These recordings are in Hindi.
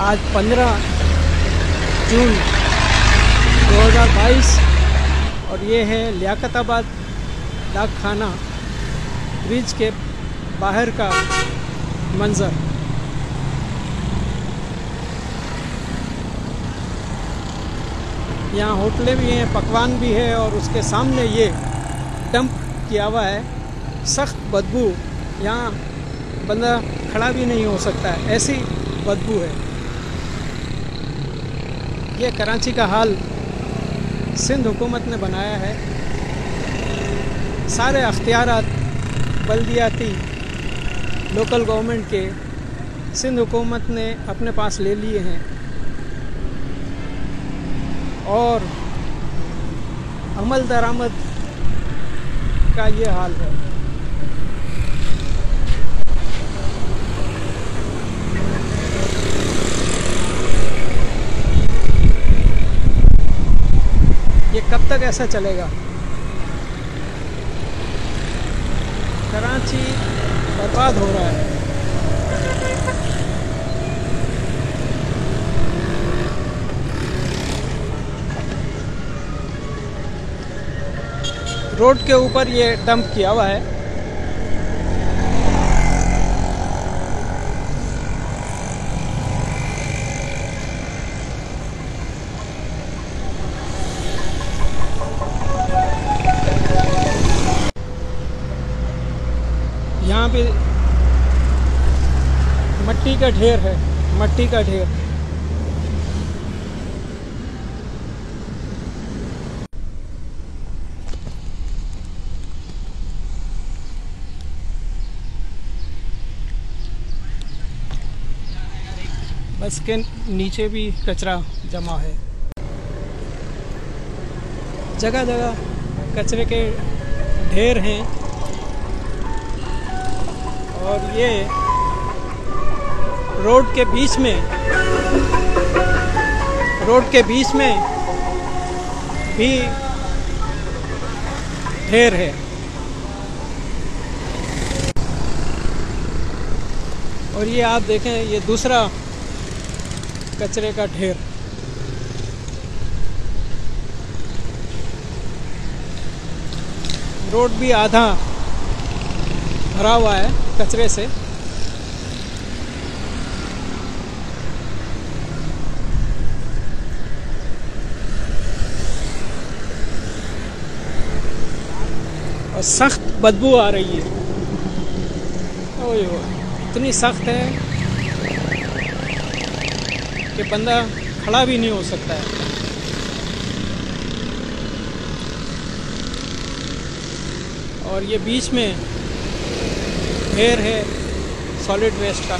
आज 15 जून 2022 और ये है लियाकताबाद डाक खाना ब्रिज के बाहर का मंज़र। यहाँ होटलें भी हैं, पकवान भी है और उसके सामने ये डंप किया हुआ है। सख्त बदबू, यहाँ बंदा खड़ा भी नहीं हो सकता है, ऐसी बदबू है। ये कराची का हाल सिंध हुकूमत ने बनाया है। सारे अख्तियारात बल्दियाती लोकल गवर्नमेंट के सिंध हुकूमत ने अपने पास ले लिए हैं और अमल दरामद का ये हाल है। ये कब तक ऐसा चलेगा? कराची बर्बाद हो रहा है। रोड के ऊपर ये डंप किया हुआ है। यहाँ पे मट्टी का ढेर है, मट्टी का ढेर। बस के नीचे भी कचरा जमा है। जगह जगह कचरे के ढेर हैं और ये रोड के बीच में भी ढेर है। और ये आप देखें, ये दूसरा कचरे का ढेर। रोड भी आधा भरा हुआ है कचरे से। और सख्त बदबू आ रही है। ओए इतनी सख्त है कि बंदा खड़ा भी नहीं हो सकता है। और ये बीच में ढेर है सॉलिड वेस्ट का।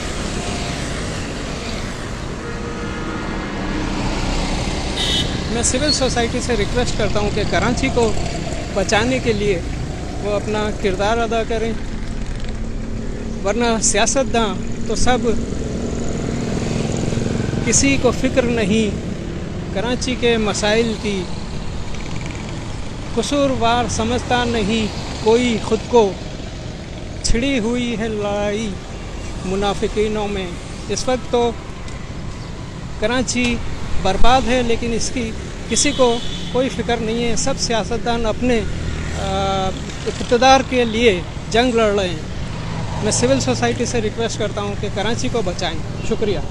मैं सिविल सोसाइटी से रिक्वेस्ट करता हूँ कि कराची को बचाने के लिए वो अपना किरदार अदा करें, वरना सियासतदां तो सब किसी को फिक्र नहीं कराची के मसाइल की, कसूरवार समझता नहीं कोई खुद को। छिड़ी हुई है लड़ाई मुनाफिकीनों में। इस वक्त तो कराची बर्बाद है, लेकिन इसकी किसी को कोई फिक्र नहीं है। सब सियासतदान अपने इक़्तिदार के लिए जंग लड़ रहे हैं। मैं सिविल सोसाइटी से रिक्वेस्ट करता हूं कि कराची को बचाएं। शुक्रिया।